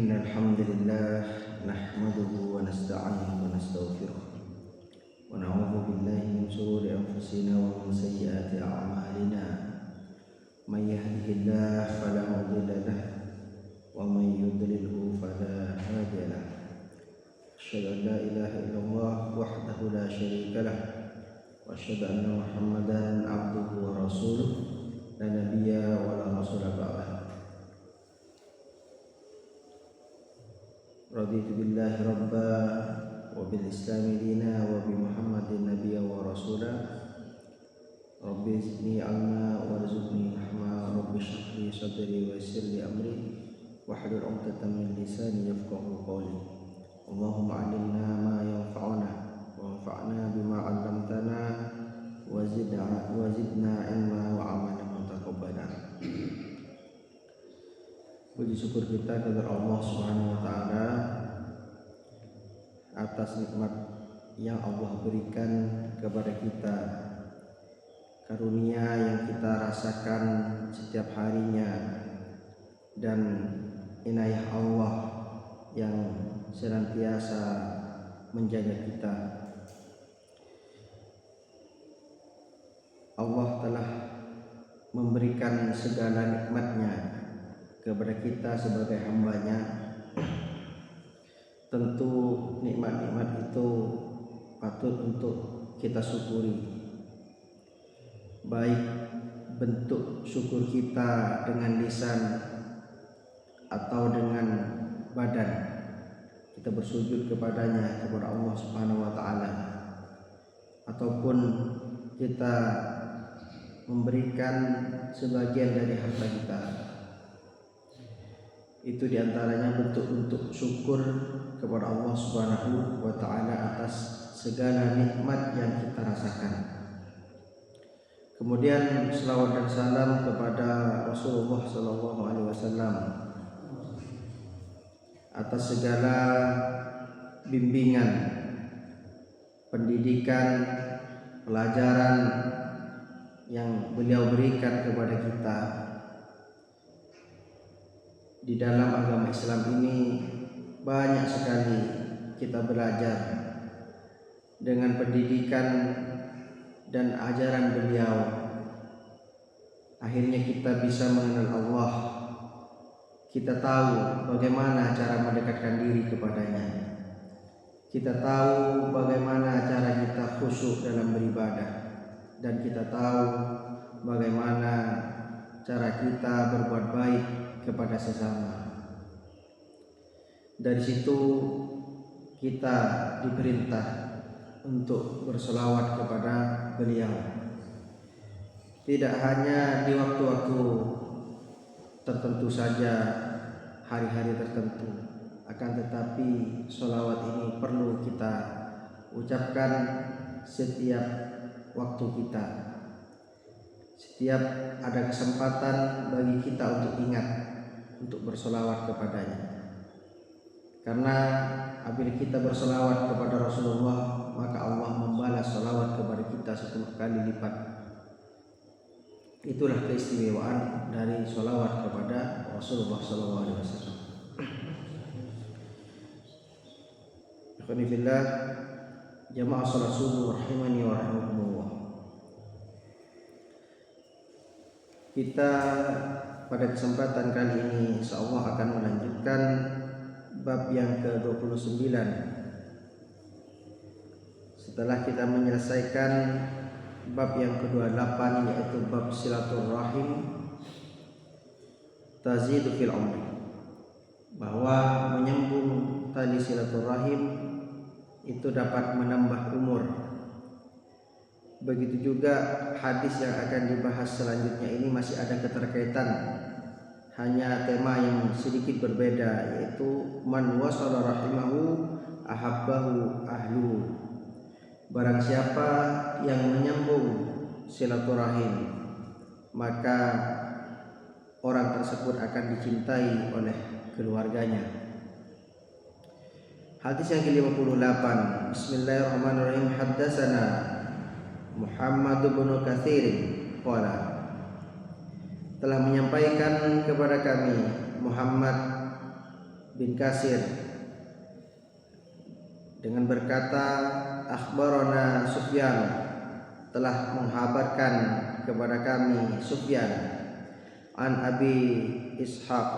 إن الحمد لله نحمده ونستعينه ونستغفره ونعوذ بالله من شرور أنفسنا ومن سيئات أعمالنا من يهده الله فلا مضل له ومن يضلله فلا هادي له أشهد أن لا إله إلا الله وحده لا شريك له وأشهد أن محمدا عبده ورسوله لا نبي ولا رسول بعده رضيت بالله ربا وبالإسلام دينا وبمحمد نبيا ورسولا ربي زدني علما وارزقني رحمة ربي اشرح لي صدري ويسر لي أمري واحلل عقدة من لساني يفقهوا قولي اللهم علمنا ما ينفعنا وانفعنا بما علمتنا وزدنا علما وعملا متقبلا. Puji syukur kita kepada Allah Subhanahu wa taala atas nikmat yang Allah berikan kepada kita, karunia yang kita rasakan setiap harinya, dan inayah Allah yang senantiasa menjaga kita. Allah telah memberikan segala nikmatnya kepada kita sebagai hambanya. Tentu nikmat-nikmat itu patut untuk kita syukuri, baik bentuk syukur kita dengan lisan atau dengan badan. Kita bersujud kepadanya, kepada Allah Subhanahu wa taala, ataupun kita memberikan sebagian dari harta kita. Itu diantaranya bentuk-bentuk syukur kepada Allah Subhanahu wa taala atas segala nikmat yang kita rasakan. Kemudian selawat dan salam kepada Rasulullah sallallahu alaihi wasallam atas segala bimbingan, pendidikan, pelajaran yang beliau berikan kepada kita. Di dalam agama Islam ini banyak sekali kita belajar. Dengan pendidikan dan ajaran beliau, akhirnya kita bisa mengenal Allah. Kita tahu bagaimana cara mendekatkan diri kepadanya. Kita tahu bagaimana cara kita khusyuk dalam beribadah, dan kita tahu bagaimana cara kita berbuat baik kepada sesama. Dari situ kita diperintah untuk berselawat kepada beliau, tidak hanya di waktu-waktu tertentu saja, hari-hari tertentu, akan tetapi selawat ini perlu kita ucapkan setiap waktu kita. Setiap ada kesempatan bagi kita untuk ingat, untuk bersolawat kepadanya. Karena apabila kita bersolawat kepada Rasulullah, maka Allah membalas solawat kepada kita 10 kali lipat. Itulah keistimewaan dari solawat kepada Rasulullah SAW. Alhamdulillah, jamaah salat subuh rahimani wa rahimakumullah. Kita pada kesempatan kali ini insyaallah akan melanjutkan bab yang ke-29. Setelah kita menyelesaikan bab yang ke-28, yaitu bab silaturahim tazidu fil umri, bahwa menyambung tali silaturahim itu dapat menambah umur. Begitu juga hadis yang akan dibahas selanjutnya ini masih ada keterkaitan, hanya tema yang sedikit berbeda, yaitu man wasala rahimahu ahabbahu ahlu. Barang siapa yang menyambung silaturahim, maka orang tersebut akan dicintai oleh keluarganya. Hadis yang ke-58. Bismillahirrahmanirrahim. Haddatsana Muhammad bin Katsir qala, telah menyampaikan kepada kami Muhammad bin Kasir dengan berkata, akhbarana Sufyan, telah menghabarkan kepada kami Sufyan, an Abi Ishaq,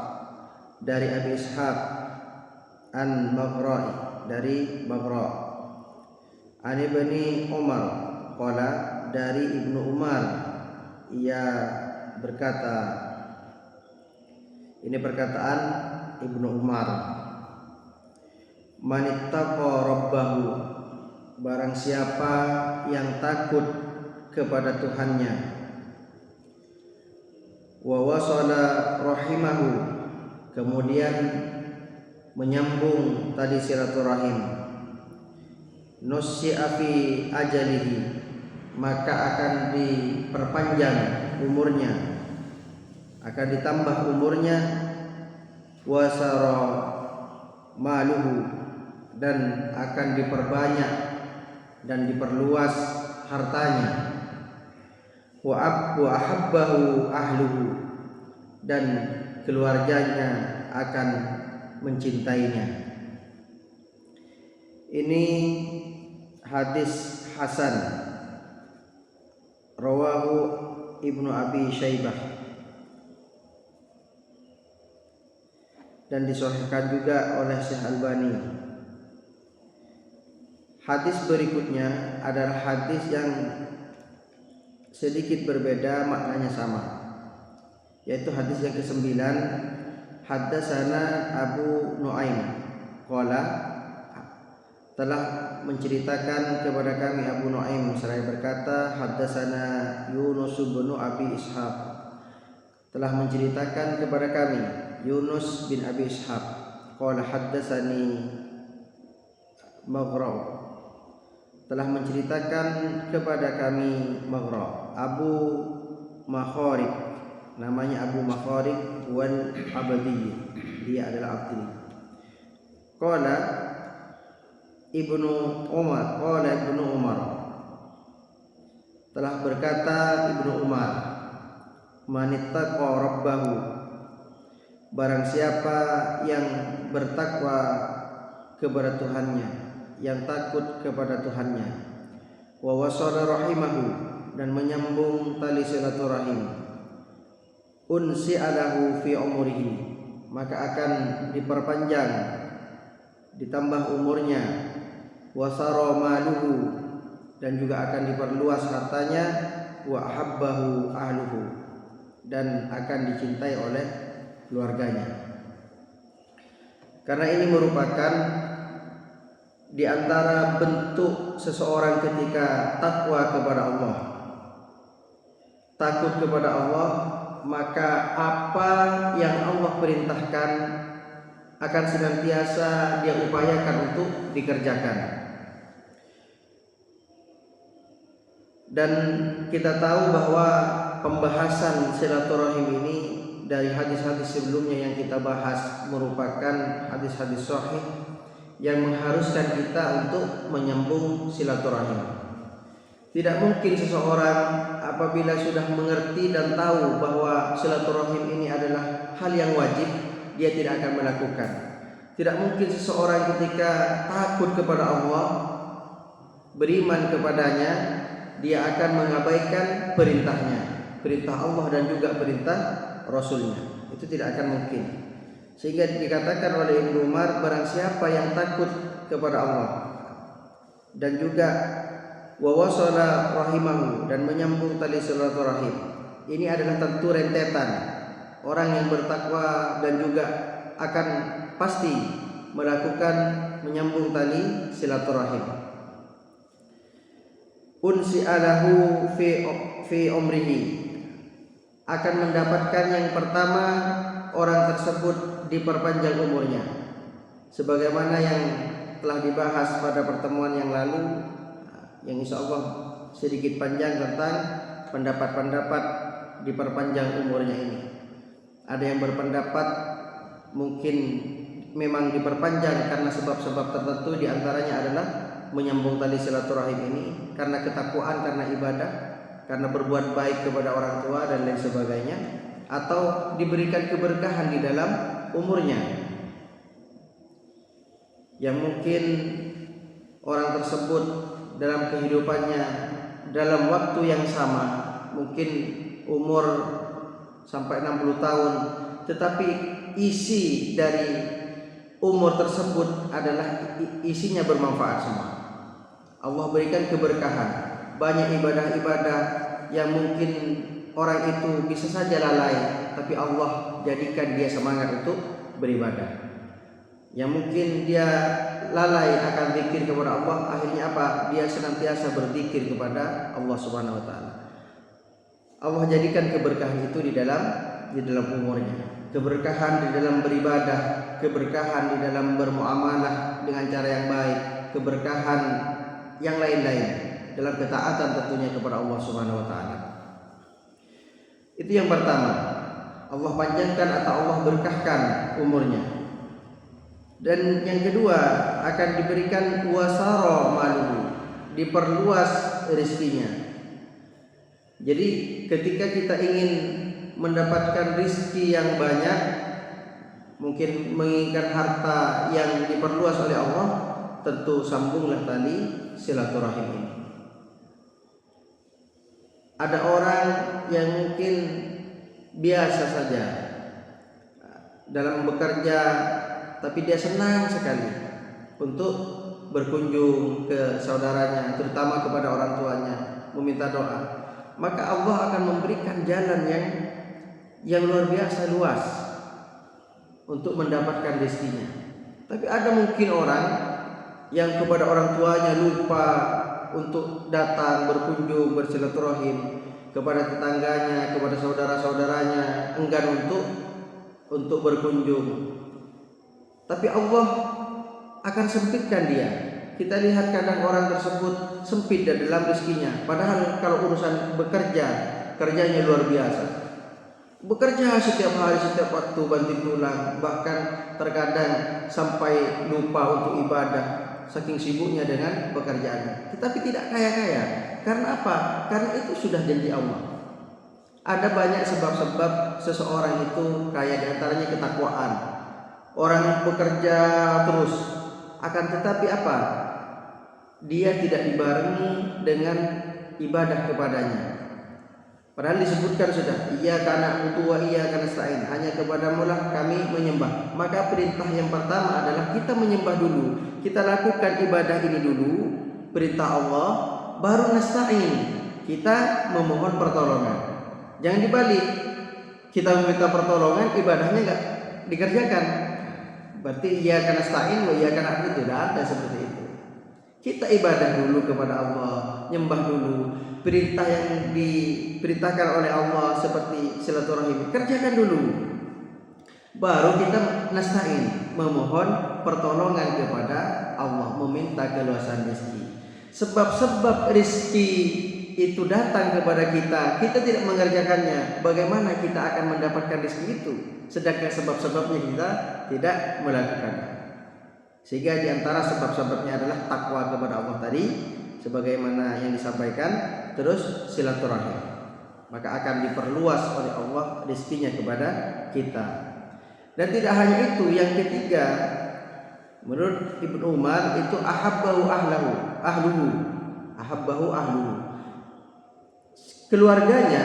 dari Abi Ishaq, an Maghra'i, dari Maghra', an Ibni Umar qala, dari Ibnu Umar ia berkata, ini perkataan Ibnu Umar, manittaqa rabbahu, barang siapa yang takut kepada Tuhannya, wa wasala rahimahu, kemudian menyambung tali silaturahim, nusyi'a fi ajalihi, maka akan diperpanjang umurnya, akan ditambah umurnya, wasara maluhu, dan akan diperbanyak dan diperluas hartanya, wa ahabbahu ahluhu, dan keluarganya akan mencintainya. Ini hadis hasan, rawahu Ibnu Abi Syaibah, dan disahihkan juga oleh Syekh Albani. Hadis berikutnya adalah hadis yang sedikit berbeda, maknanya sama, yaitu hadis yang ke-9. Haddatsana Abu Nuaim qala, telah menceritakan kepada kami Abu Nuaim seraya berkata, haddatsana Yunus bin Abi Ishaq, telah menceritakan kepada kami Yunus bin Abi Ishaq, qala haddatsani Maghra', telah menceritakan kepada kami Maghra', Abu Makharib, namanya Abu Makharib wal Abadi, dia adalah abdi. Qala Ibnu Umar, qala Ibnu Umar, telah berkata Ibnu Umar, manittaqa rabbahu, barang siapa yang bertakwa kepada Tuhannya, yang takut kepada Tuhannya, wa wasala rahimahu, dan menyambung tali silaturahim, unsi'alahu fi umrihi, maka akan diperpanjang, ditambah umurnya, wasara maluhu, dan juga akan diperluas hartanya, wa ahabbahu ahluhu, dan akan dicintai oleh keluarganya. Karena ini merupakan di antara bentuk seseorang ketika takwa kepada Allah, takut kepada Allah, maka apa yang Allah perintahkan akan senantiasa dia upayakan untuk dikerjakan. Dan kita tahu bahwa pembahasan silaturahim ini dari hadis-hadis sebelumnya yang kita bahas merupakan hadis-hadis sahih yang mengharuskan kita untuk menyambung silaturahim. Tidak mungkin seseorang apabila sudah mengerti dan tahu bahwa silaturahim ini adalah hal yang wajib, dia tidak akan melakukan. Tidak mungkin seseorang ketika takut kepada Allah, beriman kepadanya, dia akan mengabaikan perintahnya, perintah Allah dan juga perintah Rasulnya. Itu tidak akan mungkin. Sehingga dikatakan oleh Ibnu Umar, barang siapa yang takut kepada Allah dan juga wa wasala rahimahu, dan menyambung tali silaturahim, ini adalah tentu rentetan orang yang bertakwa dan juga akan pasti melakukan menyambung tali silaturahim. Unsi'alahu fi umrihi, akan mendapatkan yang pertama, orang tersebut diperpanjang umurnya, sebagaimana yang telah dibahas pada pertemuan yang lalu, yang insya Allah sedikit panjang tentang pendapat-pendapat diperpanjang umurnya ini. Ada yang berpendapat mungkin memang diperpanjang karena sebab-sebab tertentu, diantaranya adalah menyambung tali silaturahim ini karena ketakwaan, karena ibadah, karena berbuat baik kepada orang tua dan lain sebagainya, atau diberikan keberkahan di dalam umurnya. yang mungkin orang tersebut dalam kehidupannya dalam waktu yang sama, mungkin umur sampai 60 tahun, tetapi isi dari umur tersebut adalah isinya bermanfaat semua. Allah berikan keberkahan, banyak ibadah-ibadah yang mungkin orang itu bisa saja lalai, tapi Allah jadikan dia semangat untuk beribadah. Yang mungkin dia lalai akan zikir kepada Allah, akhirnya apa? Dia senantiasa berzikir kepada Allah Subhanahu wa taala. Allah jadikan keberkahan itu di dalam umurnya. Keberkahan di dalam beribadah, keberkahan di dalam bermuamalah dengan cara yang baik, keberkahan yang lain-lain dalam ketaatan tentunya kepada Allah Subhanahu wa taala. Itu yang pertama. Allah panjangkan atau Allah berkahkan umurnya. Dan yang kedua, akan diberikan wasara maluhu, diperluas rezekinya. Jadi ketika kita ingin mendapatkan rezeki yang banyak, mungkin menginginkan harta yang diperluas oleh Allah, tentu sambunglah tali silaturahim ini. Ada orang yang mungkin biasa saja dalam bekerja, tapi dia senang sekali untuk berkunjung ke saudaranya, terutama kepada orang tuanya, meminta doa. Maka Allah akan memberikan jalan yang luar biasa luas untuk mendapatkan rezekinya. Tapi ada mungkin orang yang kepada orang tuanya lupa untuk datang berkunjung, bersilaturahim, kepada tetangganya, kepada saudara-saudaranya enggan untuk berkunjung. Tapi Allah akan sempitkan dia. Kita lihat kadang orang tersebut sempit dalam rezekinya, padahal kalau urusan bekerja, kerjanya luar biasa. Bekerja setiap hari, setiap waktu, banting tulang, bahkan terkadang sampai lupa untuk ibadah, saking sibuknya dengan pekerjaannya. Tetapi tidak kaya-kaya. Karena apa? Karena itu sudah janji Allah. Ada banyak sebab-sebab seseorang itu kaya, di antaranya ketakwaan. Orang bekerja terus, akan tetapi apa? Dia tidak dibarengi dengan ibadah kepadanya. Padahal disebutkan sudah, iyyaka na'budu wa iyyaka nasta'in, hanya kepadamu lah kami menyembah. Maka perintah yang pertama adalah kita menyembah dulu, kita lakukan ibadah ini dulu, perintah Allah, baru nasta'in, kita memohon pertolongan. Jangan dibalik, kita meminta pertolongan, ibadahnya enggak dikerjakan. Berarti iyyaka nasta'in wa iyyaka na'budu, tidak ada seperti itu. Kita ibadah dulu kepada Allah, nyembah dulu. Perintah yang diperintahkan oleh Allah seperti silaturahim, kerjakan dulu. Baru kita nasta'in, memohon pertolongan kepada Allah, meminta keluasan rezeki. Sebab-sebab rezeki itu datang kepada kita, kita tidak mengerjakannya, bagaimana kita akan mendapatkan rezeki itu? Sedangkan sebab-sebabnya kita tidak melakukannya. Sehingga diantara sebab-sebabnya adalah takwa kepada Allah tadi, sebagaimana yang disampaikan. Terus silaturahim, maka akan diperluas oleh Allah rezekinya kepada kita. Dan tidak hanya itu, yang ketiga, menurut Ibnu Umar itu ahabbahu ahluhu, keluarganya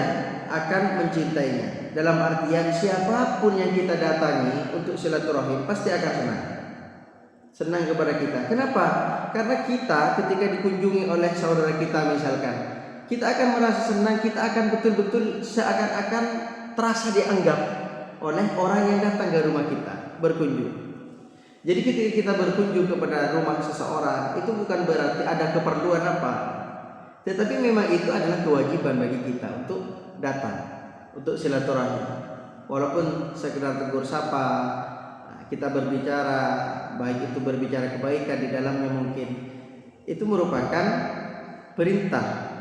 akan mencintainya. Dalam artian siapapun yang kita datangi untuk silaturahim pasti akan senang kepada kita. Kenapa? Karena kita ketika dikunjungi oleh saudara kita misalkan, kita akan merasa senang, kita akan betul-betul seakan-akan terasa dianggap oleh orang yang datang ke rumah kita berkunjung. Jadi ketika kita berkunjung kepada rumah seseorang, itu bukan berarti ada keperluan apa, tetapi memang itu adalah kewajiban bagi kita untuk datang, untuk silaturahim. Walaupun sekedar tegur sapa, kita berbicara, baik itu berbicara kebaikan di dalamnya mungkin, itu merupakan perintah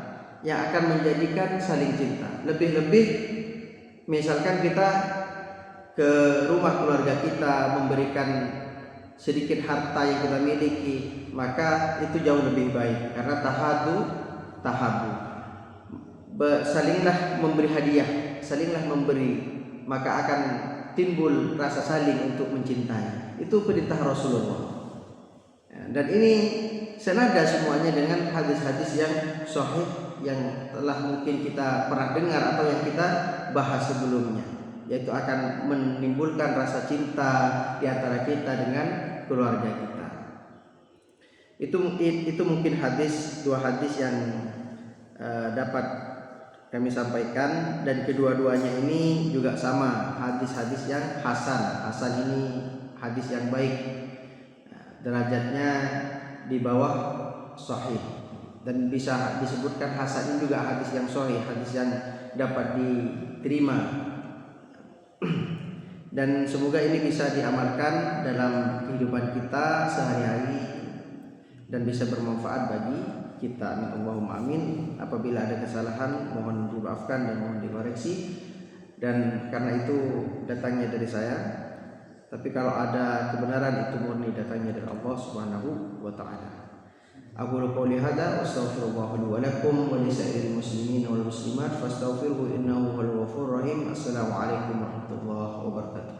yang akan menjadikan saling cinta. Lebih-lebih misalkan kita ke rumah keluarga kita memberikan sedikit harta yang kita miliki, maka itu jauh lebih baik, karena tahabu, salinglah memberi hadiah, salinglah memberi, maka akan timbul rasa saling untuk mencintai. Itu perintah Rasulullah. Dan ini senada semuanya dengan hadis-hadis yang sahih yang telah mungkin kita pernah dengar atau yang kita bahas sebelumnya, yaitu akan menimbulkan rasa cinta di antara kita dengan keluarga kita. Itu mungkin dua hadis yang dapat kami sampaikan, dan kedua-duanya ini juga sama, hadis-hadis yang hasan. Hasan ini hadis yang baik, derajatnya di bawah sahih, dan bisa disebutkan hasan ini juga hadis yang sahih, hadis yang dapat diterima. Dan semoga ini bisa diamalkan dalam kehidupan kita sehari-hari dan bisa bermanfaat bagi kita. Amin Allahumma amin. Apabila ada kesalahan mohon dimaafkan dan mohon dikoreksi, dan karena itu datangnya dari saya. Tapi kalau ada kebenaran itu murni datangnya dari Allah Subhanahu wa taala. Aqulu qouli hadza wa astaghfirullah li wa lakum wa li sa'iril muslimin wal muslimat fastaghfiruhu innahu huwal ghafurur rahim. Assalamu alaikum warahmatullahi wabarakatuh.